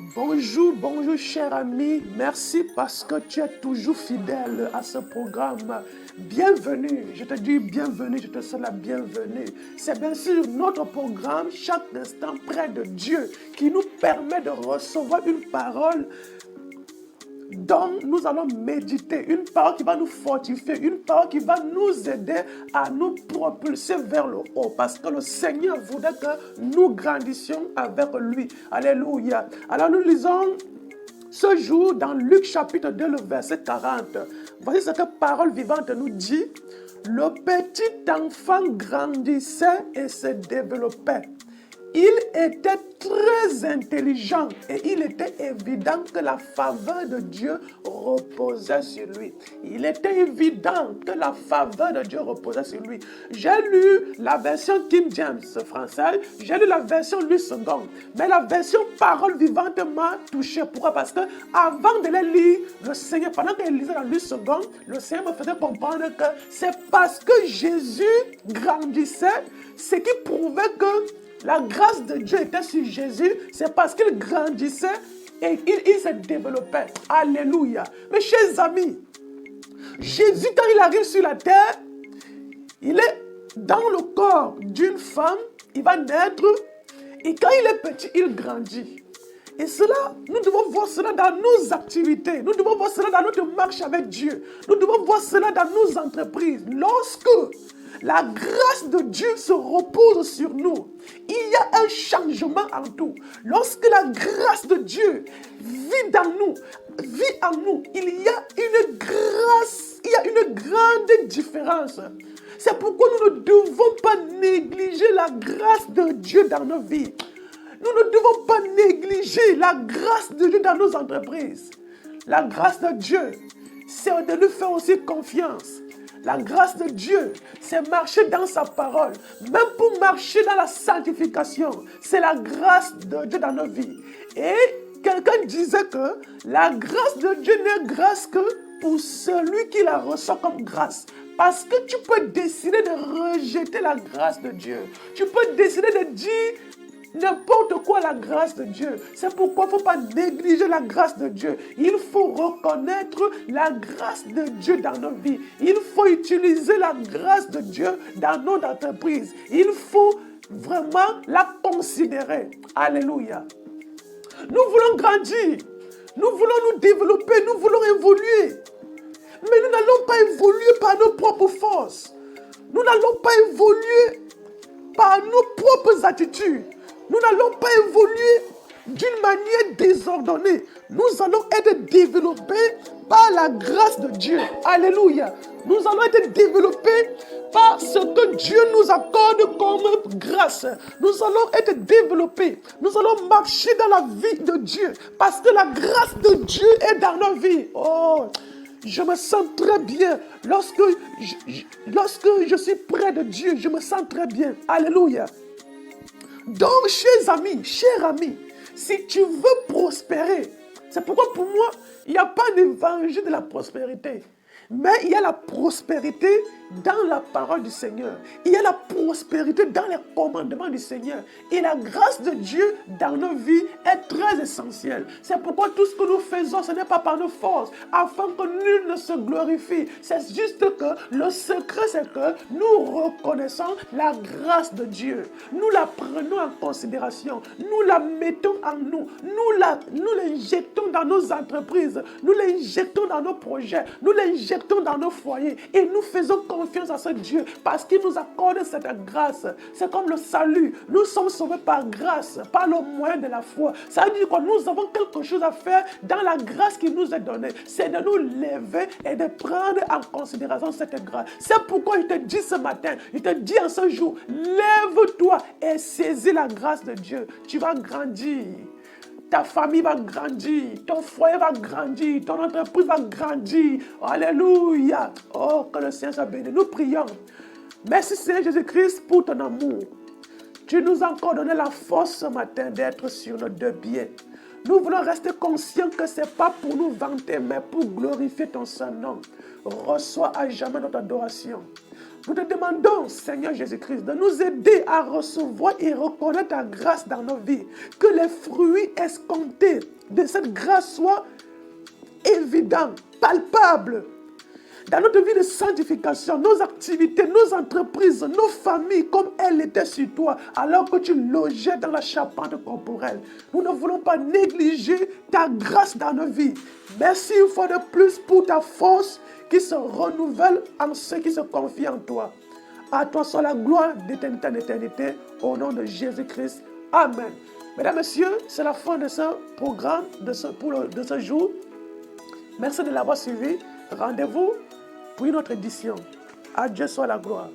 Bonjour, bonjour cher ami, merci parce que tu es toujours fidèle à ce programme. Bienvenue, je te dis bienvenue, je te souhaite la bienvenue. C'est bien sûr notre programme, chaque instant près de Dieu, qui nous permet de recevoir une parole dont nous allons méditer, une parole qui va nous fortifier, une parole qui va nous aider à nous propulser vers le haut, parce que le Seigneur voudrait que nous grandissions avec lui. Alléluia. Alors nous lisons ce jour dans Luc chapitre 2, le verset 40. Voici ce que Parole vivante nous dit. Le petit enfant grandissait et se développait. Il était très intelligent et il était évident que la faveur de Dieu reposait sur lui. Il était évident que la faveur de Dieu reposait sur lui. J'ai lu la version King James française, j'ai lu la version Louis II, mais la version Parole vivante m'a touché. Pourquoi? Parce que avant de les lire, le Seigneur, pendant qu'il lisait la Louis II, le Seigneur me faisait comprendre que c'est parce que Jésus grandissait, ce qui prouvait que la grâce de Dieu était sur Jésus, c'est parce qu'il grandissait et il se développait. Alléluia. Mes chers amis, Jésus, quand il arrive sur la terre, il est dans le corps d'une femme, il va naître, et quand il est petit, il grandit. Et cela, nous devons voir cela dans nos activités, nous devons voir cela dans notre marche avec Dieu, nous devons voir cela dans nos entreprises. Lorsque la grâce de Dieu se repose sur nous, il y a un changement en tout. Lorsque la grâce de Dieu vit en nous, il y a une grâce, il y a une grande différence. C'est pourquoi nous ne devons pas négliger la grâce de Dieu dans nos vies. Nous ne devons pas négliger la grâce de Dieu dans nos entreprises. La grâce de Dieu, c'est de lui faire aussi confiance. La grâce de Dieu, c'est marcher dans sa parole. Même pour marcher dans la sanctification, c'est la grâce de Dieu dans nos vies. Et quelqu'un disait que la grâce de Dieu n'est grâce que pour celui qui la reçoit comme grâce. Parce que tu peux décider de rejeter la grâce de Dieu. Tu peux décider de dire n'importe quoi la grâce de Dieu. C'est pourquoi il ne faut pas négliger la grâce de Dieu. Il faut reconnaître la grâce de Dieu dans nos vies. Il faut utiliser la grâce de Dieu dans nos entreprises. Il faut vraiment la considérer. Alléluia. Nous voulons grandir. Nous voulons nous développer. Nous voulons évoluer. Mais nous n'allons pas évoluer par nos propres forces. Nous n'allons pas évoluer par nos propres attitudes. Nous n'allons pas évoluer d'une manière désordonnée. Nous allons être développés par la grâce de Dieu. Alléluia. Nous allons être développés par ce que Dieu nous accorde comme grâce. Nous allons être développés. Nous allons marcher dans la vie de Dieu. Parce que la grâce de Dieu est dans nos vies. Oh, je me sens très bien. Lorsque je suis près de Dieu, je me sens très bien. Alléluia. Donc, chers amis, si tu veux prospérer, c'est pourquoi pour moi, il n'y a pas d'évangile de la prospérité. Mais il y a la prospérité dans la parole du Seigneur. Il y a la prospérité dans les commandements du Seigneur. Et la grâce de Dieu dans nos vies est très essentielle. C'est pourquoi tout ce que nous faisons, ce n'est pas par nos forces, afin que nul ne se glorifie. C'est juste que le secret, c'est que nous reconnaissons la grâce de Dieu. Nous la prenons en considération. Nous la mettons en nous. Nous l'injectons dans nos entreprises. Nous l'injectons dans nos projets. Nous l'injectons dans nos foyers et nous faisons confiance à ce Dieu parce qu'il nous accorde cette grâce. C'est comme le salut. Nous sommes sauvés par grâce, par le moyen de la foi. Ça veut dire que nous avons quelque chose à faire dans la grâce qui nous est donnée. C'est de nous lever et de prendre en considération cette grâce. C'est pourquoi je te dis ce matin, je te dis en ce jour, lève-toi et saisis la grâce de Dieu. Tu vas grandir. Ta famille va grandir, ton foyer va grandir, ton entreprise va grandir. Alléluia. Oh, que le Seigneur soit béni. Nous prions. Merci Seigneur Jésus-Christ pour ton amour. Tu nous as encore donné la force ce matin d'être sur nos deux pieds. Nous voulons rester conscients que ce n'est pas pour nous vanter, mais pour glorifier ton Saint-Nom. Reçois à jamais notre adoration. Nous te demandons, Seigneur Jésus-Christ, de nous aider à recevoir et reconnaître ta grâce dans nos vies. Que les fruits escomptés de cette grâce soient évidents, palpables. Dans notre vie de sanctification, nos activités, nos entreprises, nos familles, comme elles étaient sur toi, alors que tu logeais dans la charpente corporelle. Nous ne voulons pas négliger ta grâce dans nos vies. Merci une fois de plus pour ta force qui se renouvelle en ceux qui se confient en toi. À toi soit la gloire d'éternité en éternité, au nom de Jésus-Christ. Amen. Mesdames, Messieurs, c'est la fin de ce programme, de ce jour. Merci de l'avoir suivi. Rendez-vous pour une autre édition. À Dieu soit la gloire.